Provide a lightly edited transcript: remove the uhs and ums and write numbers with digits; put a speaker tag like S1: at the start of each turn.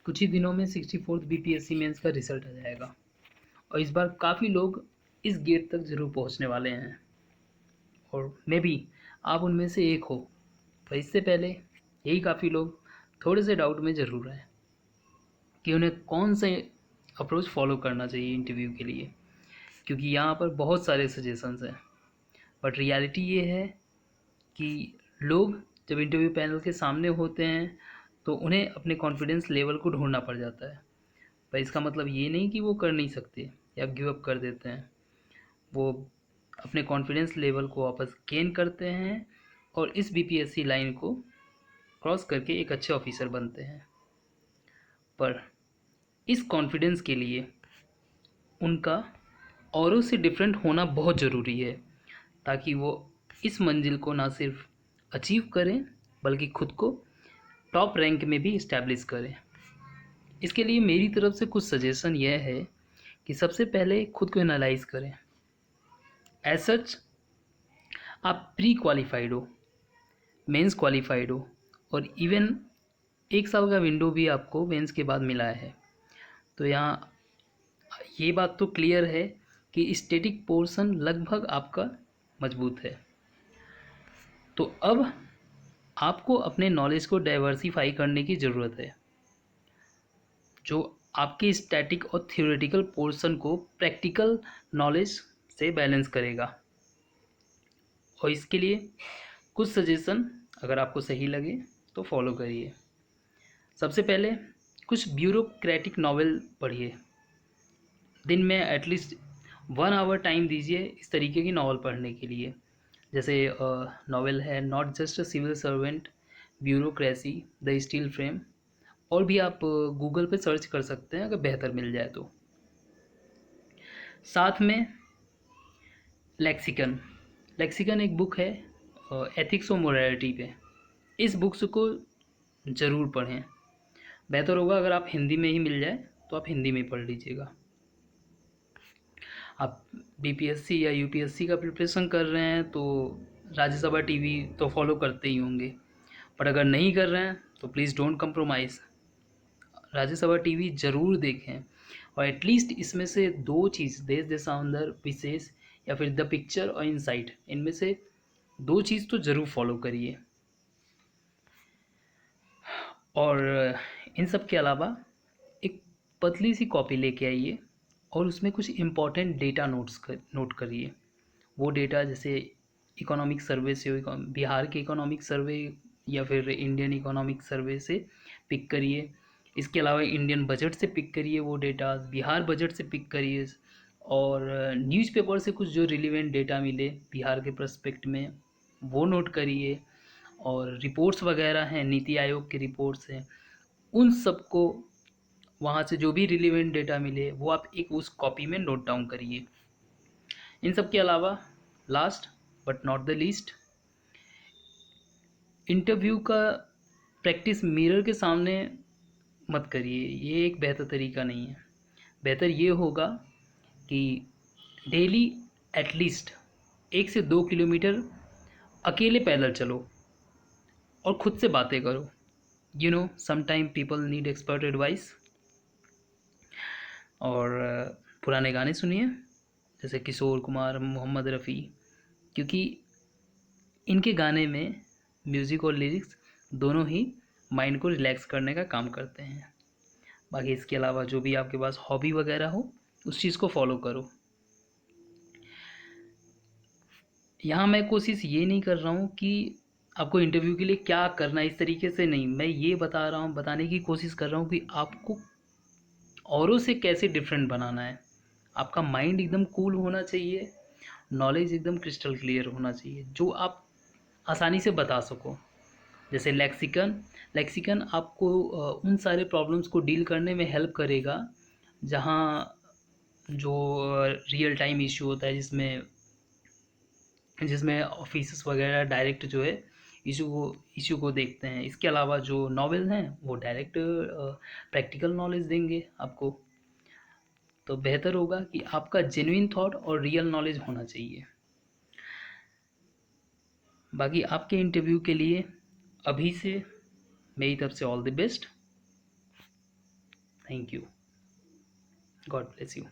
S1: कुछ ही दिनों में 64th बीपीएससी मेंस का रिजल्ट आ जाएगा और इस बार काफ़ी लोग इस गेट तक ज़रूर पहुंचने वाले हैं और मे बी आप उनमें से एक हो। पर इससे पहले यही काफ़ी लोग थोड़े से डाउट में ज़रूर हैं कि उन्हें कौन से अप्रोच फॉलो करना चाहिए इंटरव्यू के लिए, क्योंकि यहाँ पर बहुत सारे सजेशंस हैं। बट रियलिटी ये है कि लोग जब इंटरव्यू पैनल के सामने होते हैं तो उन्हें अपने कॉन्फिडेंस लेवल को ढूंढना पड़ जाता है। पर इसका मतलब ये नहीं कि वो कर नहीं सकते या गिव अप कर देते हैं। वो अपने कॉन्फिडेंस लेवल को वापस गेन करते हैं और इस बीपीएससी लाइन को क्रॉस करके एक अच्छे ऑफिसर बनते हैं। पर इस कॉन्फिडेंस के लिए उनका औरों से डिफरेंट होना बहुत ज़रूरी है, ताकि वो इस मंजिल को ना सिर्फ अचीव करें बल्कि खुद को टॉप रैंक में भी इस्टेब्लिश करें। इसके लिए मेरी तरफ से कुछ सजेशन यह है कि सबसे पहले खुद को एनालाइज करें। एज सच आप प्री क्वालिफाइड हो, मेंस क्वालिफाइड हो और इवन 1 साल का विंडो भी आपको मेंस के बाद मिला है। तो यहाँ ये बात तो क्लियर है कि स्टैटिक पोर्शन लगभग आपका मजबूत है। तो अब आपको अपने नॉलेज को डाइवर्सिफाई करने की ज़रूरत है, जो आपके स्टैटिक और थियोरेटिकल पोर्शन को प्रैक्टिकल नॉलेज से बैलेंस करेगा। और इसके लिए कुछ सजेशन अगर आपको सही लगे तो फॉलो करिए। सबसे पहले कुछ ब्यूरोक्रेटिक नॉवेल पढ़िए। दिन में एटलीस्ट 1 आवर टाइम दीजिए इस तरीके की नॉवल पढ़ने के लिए। जैसे नॉवेल है not just a civil servant, bureaucracy, the steel frame. और भी आप गूगल पे सर्च कर सकते हैं अगर बेहतर मिल जाए तो। साथ में लेक्सिकन लेक्सिकन एक बुक है एथिक्स और मोरालिटी पे। इस बुक्स को ज़रूर पढ़ें। बेहतर होगा अगर आप हिंदी में ही मिल जाए तो आप हिंदी में पढ़ लीजिएगा। आप बीपीएससी या यूपीएससी का प्रिपरेशन कर रहे हैं तो राज्यसभा टीवी तो फॉलो करते ही होंगे। पर अगर नहीं कर रहे हैं तो please don't compromise, Rajya Sabha TV ज़रूर देखें। और एटलीस्ट इसमें से 2 चीज़, देश देशांतर विशेष या फिर द पिक्चर और इनसाइट, इनमें से 2 चीज़ तो ज़रूर फॉलो करिए। और इन सब के अलावा एक पतली सी कॉपी लेके आइए और उसमें कुछ इम्पॉर्टेंट डेटा नोट करिए। वो डेटा जैसे इकोनॉमिक सर्वे से हो, बिहार के इकोनॉमिक सर्वे या फिर इंडियन इकोनॉमिक सर्वे से पिक करिए। इसके अलावा इंडियन बजट से पिक करिए वो डेटा, बिहार बजट से पिक करिए। और न्यूज़पेपर से कुछ जो रिलेवेंट डेटा मिले बिहार के प्रस्पेक्ट में वो नोट करिए। और रिपोर्ट्स वगैरह हैं, नीति आयोग की रिपोर्ट्स हैं, उन सबको वहाँ से जो भी रिलेवेंट डेटा मिले वो आप एक उस कॉपी में नोट डाउन करिए। इन सब के अलावा last but not the least, interview का प्रैक्टिस मिरर के सामने मत करिए। ये एक बेहतर तरीका नहीं है। बेहतर ये होगा कि डेली एटलीस्ट 1 से 2 किलोमीटर अकेले पैदल चलो और खुद से बातें करो। You know sometime people need expert advice. और पुराने गाने सुनिए जैसे किशोर कुमार, मोहम्मद रफ़ी, क्योंकि इनके गाने में म्यूज़िक और लिरिक्स दोनों ही माइंड को रिलैक्स करने का काम करते हैं। बाकी इसके अलावा जो भी आपके पास हॉबी वगैरह हो उस चीज़ को फॉलो करो। यहाँ मैं कोशिश ये नहीं कर रहा हूँ कि आपको इंटरव्यू के लिए क्या करना है, इस तरीके से नहीं। मैं ये बताने की कोशिश कर रहा हूँ कि आपको औरों से कैसे डिफरेंट बनाना है। आपका माइंड एकदम कूल होना चाहिए, नॉलेज एकदम क्रिस्टल क्लियर होना चाहिए, जो आप आसानी से बता सको। जैसे लेक्सिकन आपको उन सारे प्रॉब्लम्स को डील करने में हेल्प करेगा जहाँ जो रियल टाइम इशू होता है, जिसमें ऑफिस वगैरह डायरेक्ट जो है इशू को देखते हैं। इसके अलावा जो नॉवेल हैं वो डायरेक्ट प्रैक्टिकल नॉलेज देंगे आपको। तो बेहतर होगा कि आपका जेन्युइन थॉट और रियल नॉलेज होना चाहिए। बाकी आपके इंटरव्यू के लिए अभी से मेरी तरफ से all the best. Thank you. God bless you.